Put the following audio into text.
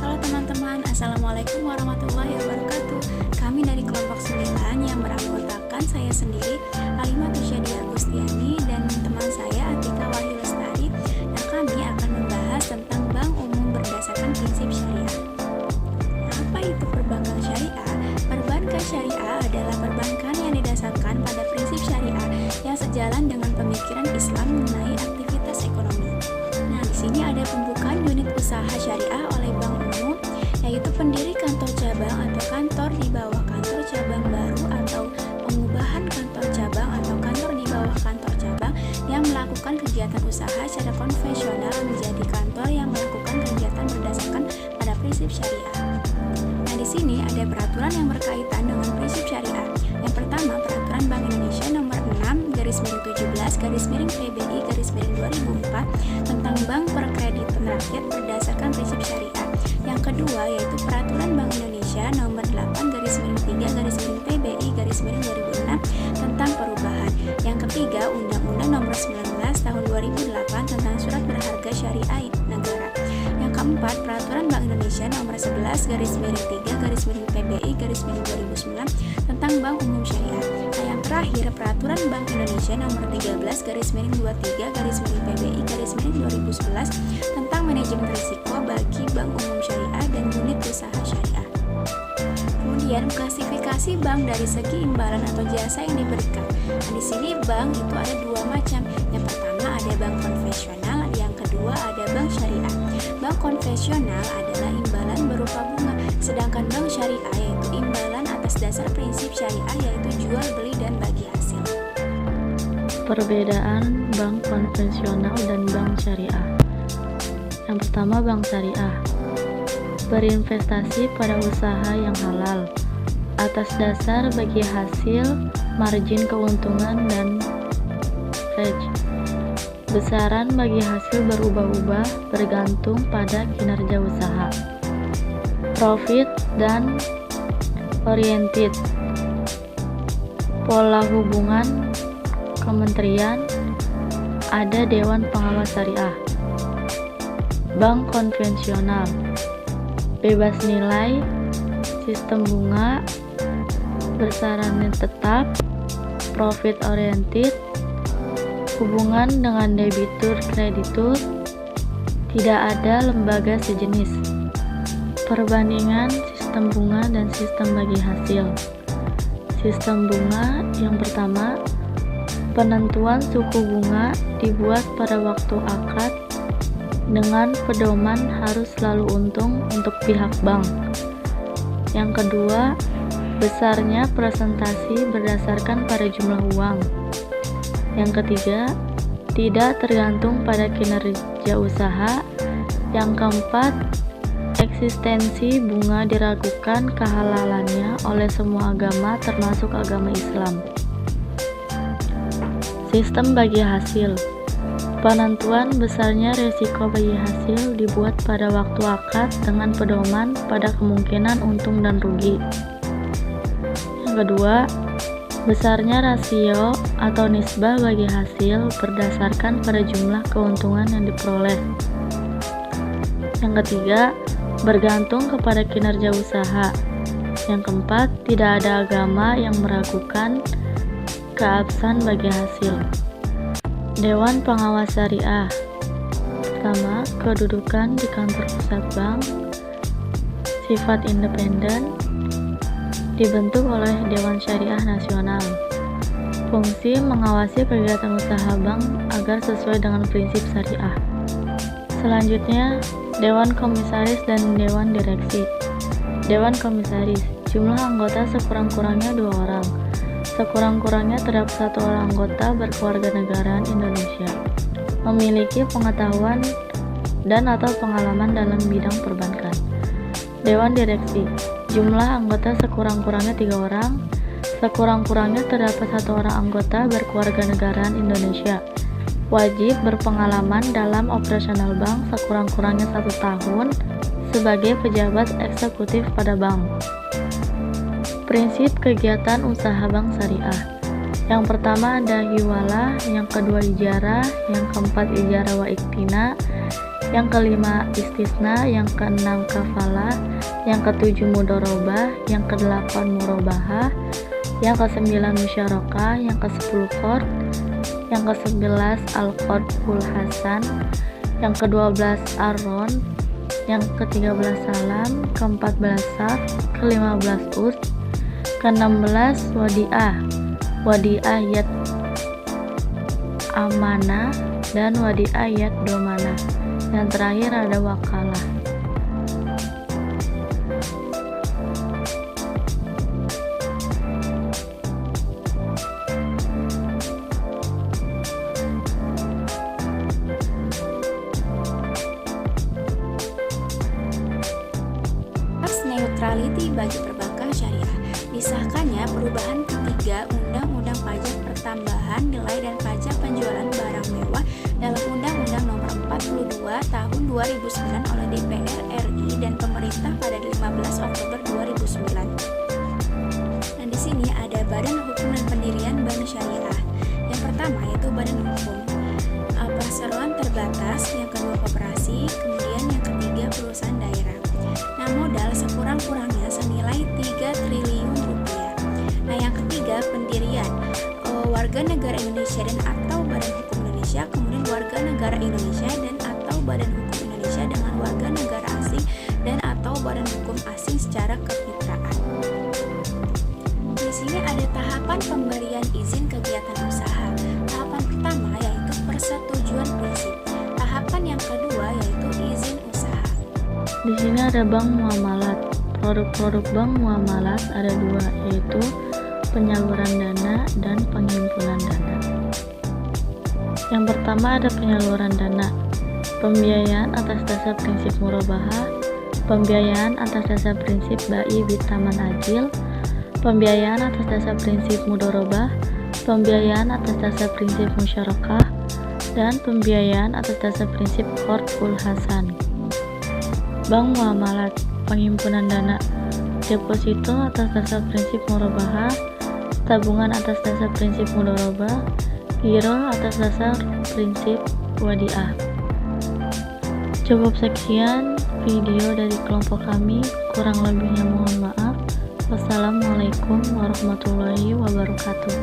Halo teman-teman, Assalamualaikum warahmatullahi wabarakatuh. Kami dari kelompok 9 yang beranggotakan saya sendiri, Alimatus Syadiah Agustiani, dan teman saya Atika Wahyu Lestari, dan kami akan membahas tentang bank umum berdasarkan prinsip syariah. Apa itu perbankan syariah? Perbankan syariah adalah perbankan yang didasarkan pada prinsip syariah yang sejalan dengan pemikiran Islam mengenai aktivitas ekonomi. Nah, di sini ada pembukaan unit usaha syariah oleh bank umum, yaitu pendiri kantor cabang atau kantor di bawah kantor cabang baru, atau pengubahan kantor cabang atau kantor di bawah kantor cabang yang melakukan kegiatan usaha secara konvensional menjadi kantor yang melakukan kegiatan berdasarkan pada prinsip syariah. Nah, di sini ada peraturan yang berkaitan dengan prinsip syariah. Yang pertama, peraturan Bank Indonesia nomor 6/17/PBI/2004 tentang bank perkreditan rakyat berdasarkan prinsip syariah. Yang kedua yaitu peraturan Bank Indonesia nomor 8/3/PBI/2006 tentang perubahan. Yang ketiga, Undang-Undang nomor 19 tahun 2008 tentang surat berharga syariah negara. Yang keempat, peraturan Bank Indonesia nomor 11/3/PBI/2009 tentang bank umum syariah. Nah, yang terakhir, peraturan Bank Indonesia nomor 13/23/PBI/2011 tentang manajemen risiko bagi bank umum syariah dan unit usaha syariah. Kemudian klasifikasi bank dari segi imbalan atau jasa yang diberikan. Nah, di sini bank itu ada dua macam. Yang pertama ada bank konvensional, yang kedua ada bank syariah. Bank konvensional adalah imbalan berupa bunga, sedangkan bank syariah yaitu imbalan atas dasar prinsip syariah, yaitu jual beli dan bagi hasil. Perbedaan bank konvensional dan bank syariah. Yang pertama, bank syariah berinvestasi pada usaha yang halal atas dasar bagi hasil, margin keuntungan, dan fetch. Besaran bagi hasil berubah-ubah bergantung pada kinerja usaha. Profit dan oriented. Pola hubungan kementerian, ada Dewan Pengawas Syariah. Bank konvensional bebas nilai, sistem bunga, besaran tetap, profit oriented, hubungan dengan debitur kreditur, tidak ada lembaga sejenis. Perbandingan sistem bunga dan sistem bagi hasil. Sistem bunga yang pertama, penentuan suku bunga dibuat pada waktu akad dengan pedoman harus selalu untung untuk pihak bank. Yang kedua, besarnya presentasi berdasarkan pada jumlah uang. Yang ketiga, tidak tergantung pada kinerja usaha. Yang keempat, eksistensi bunga diragukan kehalalannya oleh semua agama termasuk agama Islam. Sistem bagi hasil. Penentuan besarnya risiko bagi hasil dibuat pada waktu akad dengan pedoman pada kemungkinan untung dan rugi. Yang kedua, besarnya rasio atau nisbah bagi hasil berdasarkan pada jumlah keuntungan yang diperoleh. Yang ketiga, bergantung kepada kinerja usaha. Yang keempat, tidak ada agama yang meragukan keabsahan bagi hasil. Dewan Pengawas Syariah. Pertama, kedudukan di kantor pusat bank, sifat independen, dibentuk oleh Dewan Syariah Nasional. Fungsi mengawasi kegiatan usaha bank agar sesuai dengan prinsip syariah. Selanjutnya, Dewan Komisaris dan Dewan Direksi. Dewan Komisaris, jumlah anggota sekurang-kurangnya 2 orang. Sekurang-kurangnya terdapat 1 orang anggota berkewarganegaraan Indonesia, memiliki pengetahuan dan atau pengalaman dalam bidang perbankan. Dewan Direksi, jumlah anggota sekurang-kurangnya 3 orang. Sekurang-kurangnya terdapat 1 orang anggota berkewarganegaraan Indonesia, wajib berpengalaman dalam operasional bank sekurang-kurangnya 1 tahun sebagai pejabat eksekutif pada bank. Prinsip kegiatan usaha bank syariah. Yang pertama ada hiwalah, yang kedua ijarah, yang keempat ijarah wa iktina, yang kelima istisna, yang keenam kafalah, yang ketujuh mudorobah, yang kedelapan murobahah, yang kesembilan musyarakah, yang kesepuluh qard, yang kesebelas al-qardul hasan, yang kedua-belas ar-ron, yang ke-13 salam, ke-14 saf, ke-15 us, ke-16 wadi'ah yat amanah, dan wadi'ah yat domanah. Yang terakhir ada wakalah. Neutrality bagi perbankan syariah. Disahkannya perubahan ketiga Undang-Undang Pajak Pertambahan Nilai dan Pajak Penjualan Barang Mewah dalam Undang-Undang Nomor 42 Tahun 2009 oleh DPR RI dan pemerintah pada 15 Oktober 2009. Nah, di sini ada Badan Hukum dan Pendirian Bank Syariah. Yang pertama yaitu Badan Hukum Perseroan Terbatas, yang kedua koperasi, kemudian yang ketiga perusahaan daerah. Nah, modal sekurang-kurangnya senilai 3 triliun rupiah. Nah, yang ketiga pendirian warga negara Indonesia dan atau Badan Hukum Indonesia, kemudian warga negara Indonesia dan atau Badan Hukum Indonesia dengan warga negara asing dan atau Badan Hukum asing secara kemitraan. Di sini ada tahapan pemberian izin kegiatan usaha. Tahapan pertama yaitu persetujuan prinsip. Tahapan yang kedua yaitu izin usaha. Di sini ada bank muamalat. Produk-produk bank muamalat ada dua, yaitu penyaluran dana dan penghimpunan dana. Yang pertama ada penyaluran dana. Pembiayaan atas dasar prinsip murabahah, pembiayaan atas dasar prinsip ba'i bitaman ajil, pembiayaan atas dasar prinsip mudorobah, pembiayaan atas dasar prinsip musyarakah, dan pembiayaan atas dasar prinsip qardul hasan. Bank muamalat, penghimpunan dana, deposito atas dasar prinsip murabahah, tabungan atas dasar prinsip mudorobah, giro atas dasar prinsip wadi'ah. Cukup sekian video dari kelompok kami, kurang lebihnya mohon maaf. Wassalamualaikum warahmatullahi wabarakatuh.